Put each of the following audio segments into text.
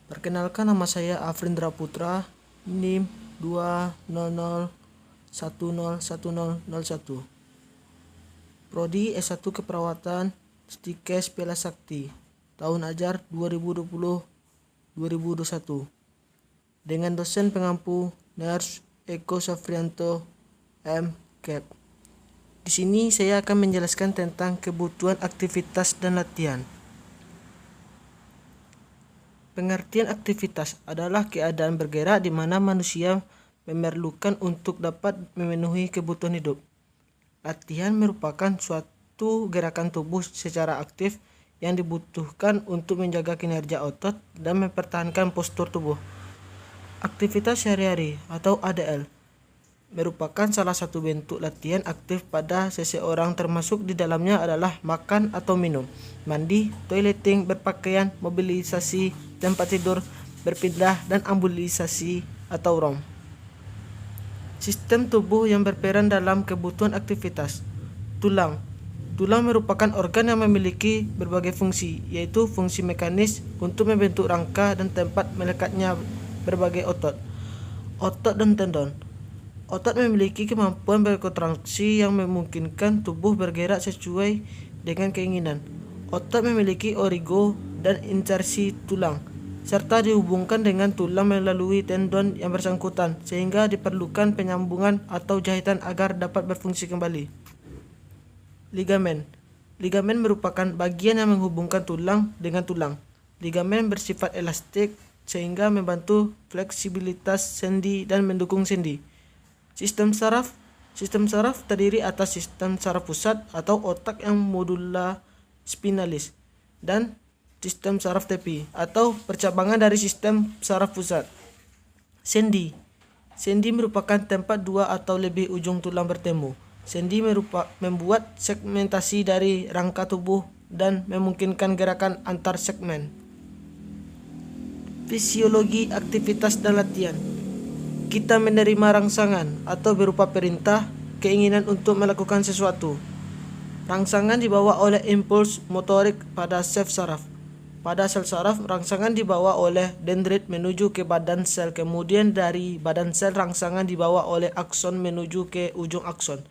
Perkenalkan, nama saya Afrindra Putra, NIM 200101001. Prodi S1 Keperawatan, Stikes Pela Sakti, tahun ajar 2020-2021. Dengan dosen pengampu Nurse Eko Safrianto, M.Kep. Di sini saya akan menjelaskan tentang kebutuhan aktivitas dan latihan. Pengertian aktivitas adalah keadaan bergerak di mana manusia memerlukan untuk dapat memenuhi kebutuhan hidup. Latihan merupakan suatu gerakan tubuh secara aktif yang dibutuhkan untuk menjaga kinerja otot dan mempertahankan postur tubuh. Aktivitas sehari-hari atau ADL merupakan salah satu bentuk latihan aktif pada seseorang, termasuk di dalamnya adalah makan atau minum, mandi, toileting, berpakaian, mobilisasi tempat tidur, berpindah, dan ambulisasi atau ROM. Sistem tubuh yang berperan dalam kebutuhan aktivitas. Tulang merupakan organ yang memiliki berbagai fungsi, yaitu fungsi mekanis untuk membentuk rangka dan tempat melekatnya berbagai otot. Otot dan tendon. Otot memiliki kemampuan berkontraksi yang memungkinkan tubuh bergerak sesuai dengan keinginan. Otot memiliki origo dan insersi tulang, serta dihubungkan dengan tulang melalui tendon yang bersangkutan, sehingga diperlukan penyambungan atau jahitan agar dapat berfungsi kembali. Ligamen merupakan bagian yang menghubungkan tulang dengan tulang. Ligamen bersifat elastik sehingga membantu fleksibilitas sendi dan mendukung sendi. Sistem saraf terdiri atas sistem saraf pusat atau otak yang modula spinalis dan sistem saraf tepi atau percabangan dari sistem saraf pusat. Sendi merupakan tempat dua atau lebih ujung tulang bertemu. Sendi membuat segmentasi dari rangka tubuh dan memungkinkan gerakan antar segmen. Fisiologi aktivitas dan latihan. Kita menerima rangsangan atau berupa perintah, keinginan untuk melakukan sesuatu. Rangsangan dibawa oleh impuls motorik pada sel saraf. Pada sel saraf, rangsangan dibawa oleh dendrit menuju ke badan sel, kemudian dari badan sel rangsangan dibawa oleh akson menuju ke ujung akson.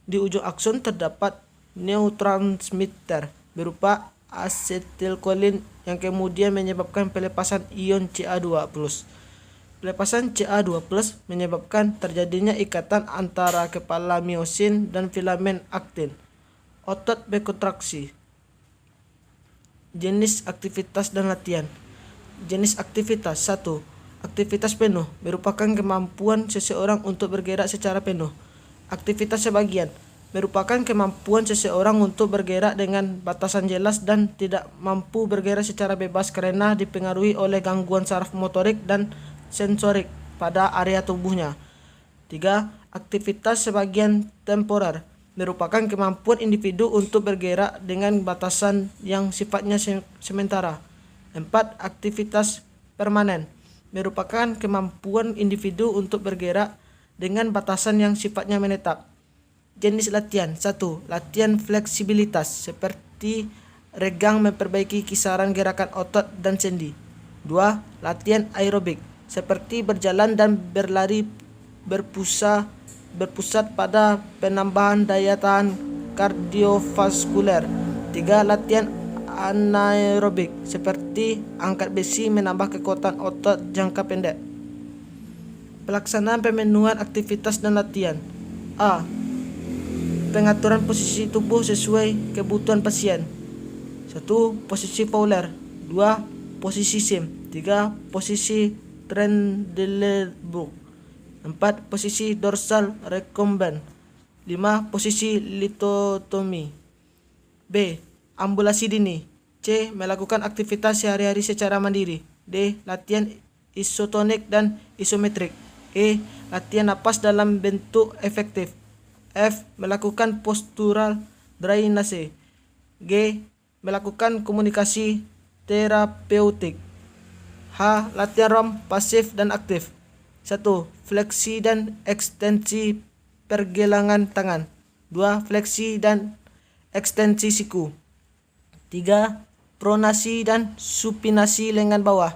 Di ujung akson terdapat neurotransmitter berupa asetilkolin yang kemudian menyebabkan pelepasan ion Ca2+. Pelepasan Ca2+ menyebabkan terjadinya ikatan antara kepala miosin dan filamen aktin. Otot berkontraksi. Jenis aktivitas dan latihan. Jenis aktivitas. 1. Aktivitas penuh merupakan kemampuan seseorang untuk bergerak secara penuh. Aktivitas sebagian merupakan kemampuan seseorang untuk bergerak dengan batasan jelas dan tidak mampu bergerak secara bebas karena dipengaruhi oleh gangguan saraf motorik dan sensorik pada area tubuhnya. 3. Aktivitas sebagian temporer merupakan kemampuan individu untuk bergerak dengan batasan yang sifatnya sementara. 4. Aktivitas permanen merupakan kemampuan individu untuk bergerak dengan batasan yang sifatnya menetap. Jenis latihan. 1. Latihan fleksibilitas seperti regang memperbaiki kisaran gerakan otot dan sendi. 2. Latihan aerobik seperti berjalan dan berlari berpusat pada penambahan daya tahan kardiovaskuler. 3. Latihan anaerobik seperti angkat besi menambah kekuatan otot jangka pendek. Pelaksanaan pemenuhan aktivitas dan latihan. A. Pengaturan posisi tubuh sesuai kebutuhan pasien. 1. Posisi Fowler. 2. Posisi Sim. 3. Posisi Trendelenburg. 4. Posisi dorsal recumbent. 5. Posisi litotomi. B. Ambulasi dini. C. Melakukan aktivitas sehari-hari secara mandiri. D. Latihan isotonik dan isometrik. E. Latihan napas dalam bentuk efektif. F. Melakukan postural drainase. G. Melakukan komunikasi terapeutik. H. Latihan ROM pasif dan aktif. 1. Fleksi dan ekstensi pergelangan tangan. 2. Fleksi dan ekstensi siku. 3. Pronasi dan supinasi lengan bawah.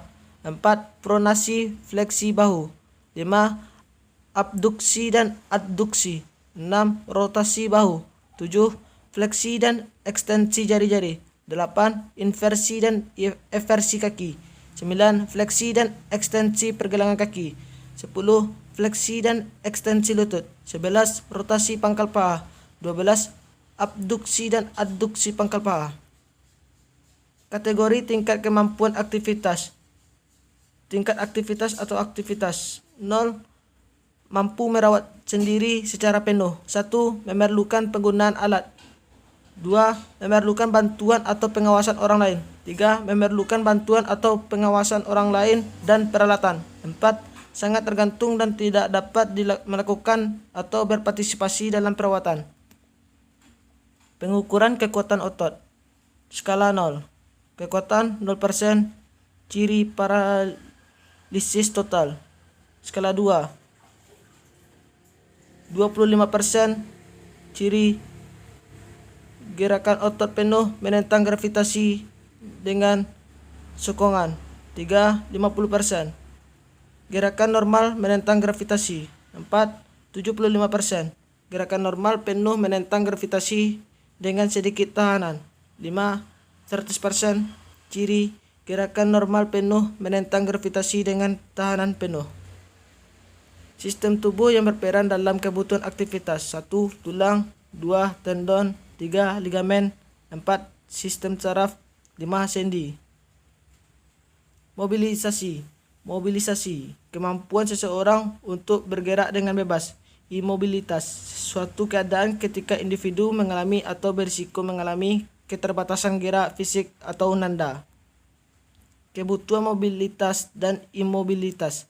4. Pronasi fleksi bahu. 5. Abduksi dan adduksi. 6. Rotasi bahu. 7. Fleksi dan ekstensi jari-jari. 8. Inversi dan eversi kaki. 9. Fleksi dan ekstensi pergelangan kaki. 10. Fleksi dan ekstensi lutut. 11. Rotasi pangkal paha. 12. Abduksi dan adduksi pangkal paha. Kategori tingkat kemampuan aktivitas. Tingkat aktivitas atau aktivitas 0. Mampu merawat sendiri secara penuh. 1. Memerlukan penggunaan alat. 2. Memerlukan bantuan atau pengawasan orang lain. 3. Memerlukan bantuan atau pengawasan orang lain dan peralatan. 4. Sangat tergantung dan tidak dapat melakukan atau berpartisipasi dalam perawatan. Pengukuran kekuatan otot. Skala 0. Kekuatan 0%. Ciri paralisis total. Skala 2. 25%. Ciri gerakan otot penuh menentang gravitasi dengan sokongan. 3. 50%. Gerakan normal menentang gravitasi. 4. 75%. Gerakan normal penuh menentang gravitasi dengan sedikit tahanan. 5. 100%. Ciri gerakan normal penuh menentang gravitasi dengan tahanan penuh. Sistem tubuh yang berperan dalam kebutuhan aktivitas. 1. Tulang. 2. Tendon. 3. Ligamen. 4. Sistem saraf. 5. sendi. Mobilisasi. Kemampuan seseorang untuk bergerak dengan bebas. Imobilitas. Suatu keadaan ketika individu mengalami atau berisiko mengalami keterbatasan gerak fisik atau nanda. Kebutuhan mobilitas dan imobilitas.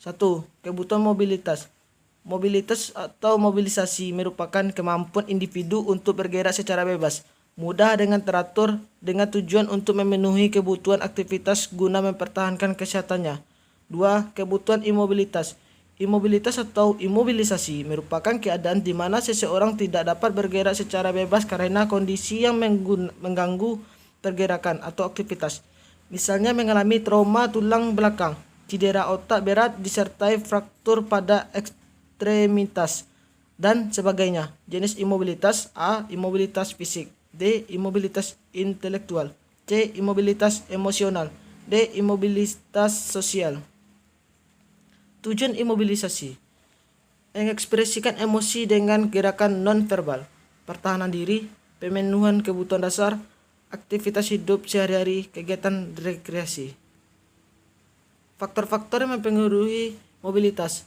1. Kebutuhan mobilitas. Mobilitas atau mobilisasi merupakan kemampuan individu untuk bergerak secara bebas, mudah dengan teratur, dengan tujuan untuk memenuhi kebutuhan aktivitas guna mempertahankan kesehatannya. 2. Kebutuhan imobilitas. Imobilitas atau imobilisasi merupakan keadaan di mana seseorang tidak dapat bergerak secara bebas karena kondisi yang mengganggu pergerakan atau aktivitas. Misalnya mengalami trauma tulang belakang, cedera otak berat disertai fraktur pada ekstremitas, dan sebagainya. Jenis imobilitas: A. Imobilitas fisik. D. Imobilitas intelektual. C. Imobilitas emosional. D. Imobilitas sosial. Tujuan imobilisasi: mengekspresikan emosi dengan gerakan non-verbal, pertahanan diri, pemenuhan kebutuhan dasar, aktivitas hidup sehari-hari, kegiatan rekreasi. Faktor-faktor yang mempengaruhi mobilitas: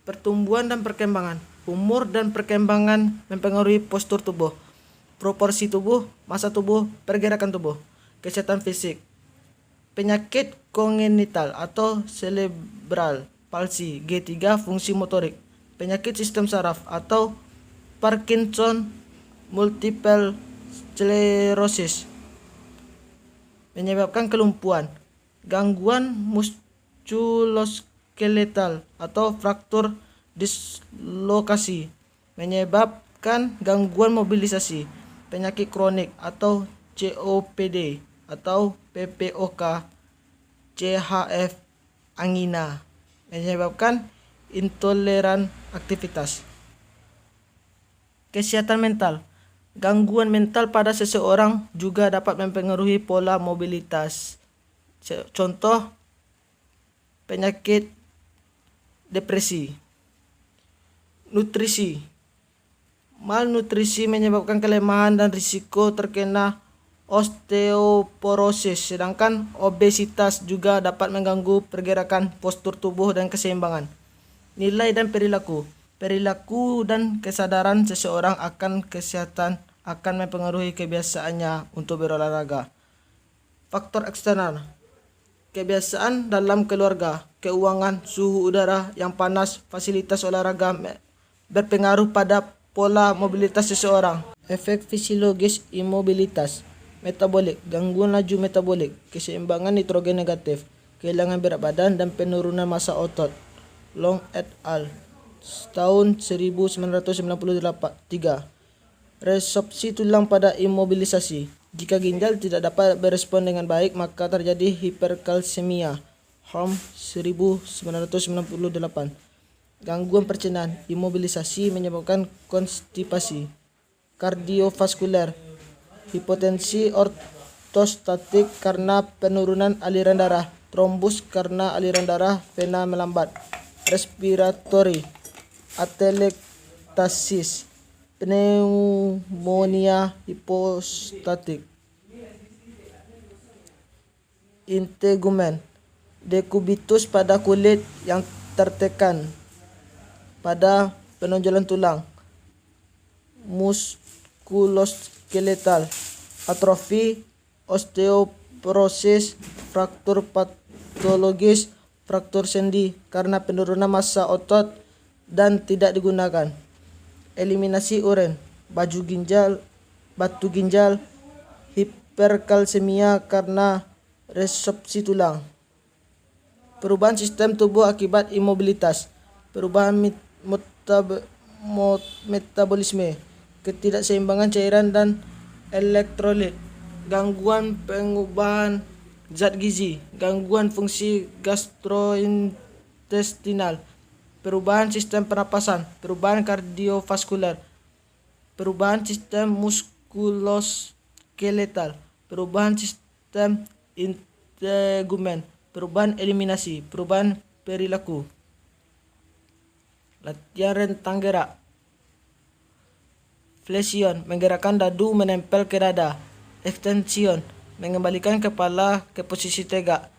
pertumbuhan dan perkembangan, umur dan perkembangan mempengaruhi postur tubuh, proporsi tubuh, massa tubuh, pergerakan tubuh. Kesehatan fisik: penyakit kongenital atau cerebral palsy, G3, fungsi motorik, penyakit sistem saraf atau Parkinson, multiple sclerosis, menyebabkan kelumpuhan, gangguan muskuloskeletal atau fraktur dislokasi, menyebabkan gangguan mobilisasi, penyakit kronik atau COPD atau PPOK, CHF, angina, menyebabkan intoleran aktivitas. Kesehatan mental: gangguan mental pada seseorang juga dapat mempengaruhi pola mobilitas. Contoh, penyakit depresi. Nutrisi: malnutrisi menyebabkan kelemahan dan risiko terkena osteoporosis, sedangkan obesitas juga dapat mengganggu pergerakan, postur tubuh, dan keseimbangan. Nilai dan perilaku: perilaku dan kesadaran seseorang akan kesehatan akan mempengaruhi kebiasaannya untuk berolahraga. Faktor eksternal: kebiasaan dalam keluarga, keuangan, suhu udara yang panas, fasilitas olahraga berpengaruh pada pola mobilitas seseorang. Efek fisiologis imobilitas: metabolik, gangguan laju metabolik, keseimbangan nitrogen negatif, kehilangan berat badan, dan penurunan massa otot. Long et al. Tahun 1993. Resorpsi tulang pada imobilisasi: jika ginjal tidak dapat berespon dengan baik, maka terjadi hiperkalsemia Holm 1998. Gangguan pencernaan, imobilisasi menyebabkan konstipasi. Kardiovaskuler, hipotensi ortostatik karena penurunan aliran darah, trombus karena aliran darah vena melambat. Respiratory, atelektasis, pneumonia hipostatik. Integumen, dekubitus pada kulit yang tertekan pada penonjolan tulang. Muskuloskeletal, atrofi, osteoporosis, fraktur patologis, fraktur sendi karena penurunan massa otot dan tidak digunakan. Eliminasi urin, batu ginjal, hiperkalsemia karena resorpsi tulang. Perubahan sistem tubuh akibat imobilitas, perubahan metabolisme, ketidakseimbangan cairan dan elektrolit, gangguan pengubahan zat gizi, gangguan fungsi gastrointestinal, perubahan sistem pernapasan, perubahan kardiovaskular, perubahan sistem muskuloskeletal, perubahan sistem integumen, perubahan eliminasi, perubahan perilaku. Latihan rentang gerak. Flexion, menggerakkan dadu menempel ke dada. Extension, mengembalikan kepala ke posisi tegak.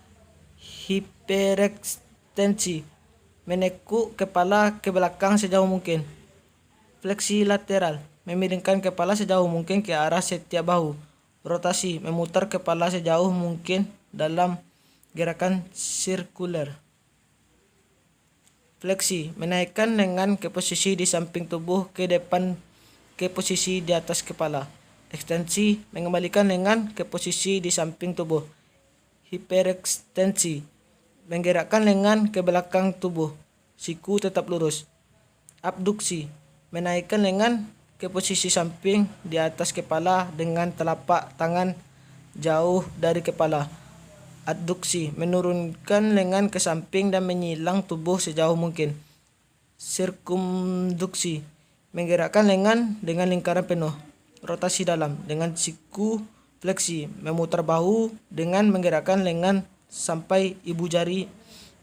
Hiperekstensi, menekuk kepala ke belakang sejauh mungkin. Fleksi lateral, memiringkan kepala sejauh mungkin ke arah setiap bahu. Rotasi, memutar kepala sejauh mungkin dalam gerakan sirkuler. Fleksi, menaikkan lengan ke posisi di samping tubuh ke depan ke posisi di atas kepala. Ekstensi, mengembalikan lengan ke posisi di samping tubuh. Hiperekstensi, menggerakkan lengan ke belakang tubuh. Siku tetap lurus. Abduksi, menaikkan lengan ke posisi samping di atas kepala dengan telapak tangan jauh dari kepala. Adduksi, menurunkan lengan ke samping dan menyilang tubuh sejauh mungkin. Sirkumduksi, menggerakkan lengan dengan lingkaran penuh. Rotasi dalam dengan siku. Fleksi, memutar bahu dengan menggerakkan lengan sampai ibu jari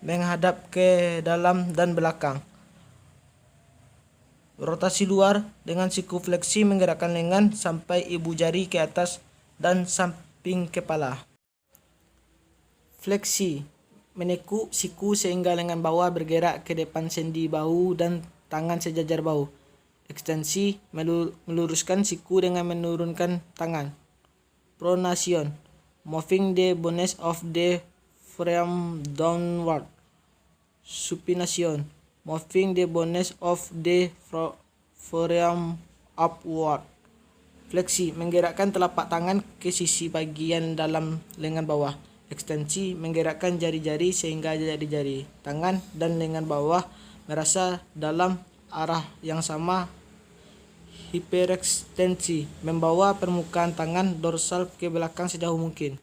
menghadap ke dalam dan belakang. Rotasi luar dengan siku. Fleksi, menggerakkan lengan sampai ibu jari ke atas dan samping kepala. Fleksi, menekuk siku sehingga lengan bawah bergerak ke depan sendi bahu dan tangan sejajar bahu. Ekstensi, meluruskan siku dengan menurunkan tangan. Pronation, moving the bones of the forearm downward. Supination, moving the bones of the forearm upward. Fleksi, menggerakkan telapak tangan ke sisi bagian dalam lengan bawah. Ekstensi, menggerakkan jari-jari sehingga jari-jari tangan dan lengan bawah merasa dalam arah yang sama. Hiperekstensi, membawa permukaan tangan dorsal ke belakang sejauh mungkin.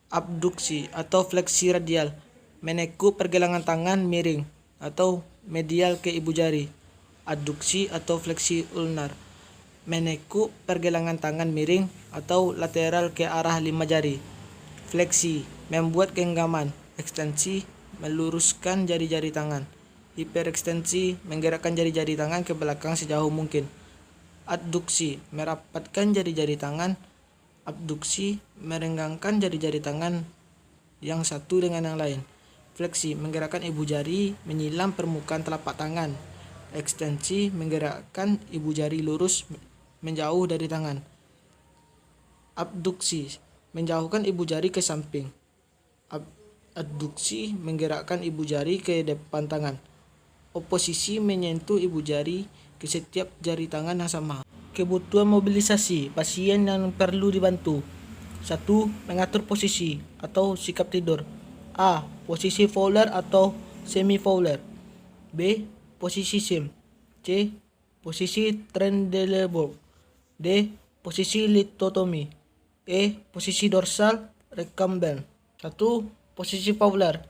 Abduksi atau fleksi radial, menekuk pergelangan tangan miring atau medial ke ibu jari. Adduksi atau fleksi ulnar, menekuk pergelangan tangan miring atau lateral ke arah 5 jari. Fleksi, membuat genggaman. Ekstensi, meluruskan jari-jari tangan. Hiperekstensi, menggerakkan jari-jari tangan ke belakang sejauh mungkin. Adduksi, merapatkan jari-jari tangan. Abduksi, merenggangkan jari-jari tangan yang satu dengan yang lain. Fleksi, menggerakkan ibu jari menyilam permukaan telapak tangan. Ekstensi, menggerakkan ibu jari lurus menjauh dari tangan. Abduksi, menjauhkan ibu jari ke samping. Adduksi, menggerakkan ibu jari ke depan tangan. Oposisi, menyentuh ibu jari ke setiap jari tangan yang sama. Kebutuhan mobilisasi pasien yang perlu dibantu. 1. Mengatur posisi atau sikap tidur. A. Posisi Fowler atau semi Fowler. B. Posisi Sim. C. Posisi Trendelenburg. D. Posisi litotomi. E. Posisi dorsal recumbent. 1. Posisi Fowler.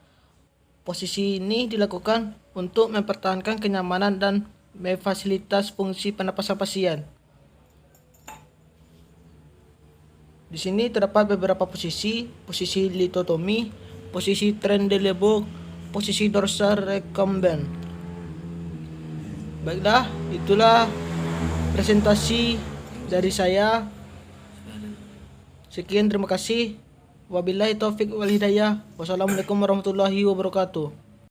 Posisi ini dilakukan untuk mempertahankan kenyamanan dan memfasilitas fungsi pernapasan pasien. Di sini terdapat beberapa posisi litotomi, posisi Trendelenburg, posisi dorsal recumbent. Baiklah, itulah presentasi dari saya. Sekian, terima kasih. Wabillahi taufik wal hidayah. Wassalamualaikum warahmatullahi wabarakatuh.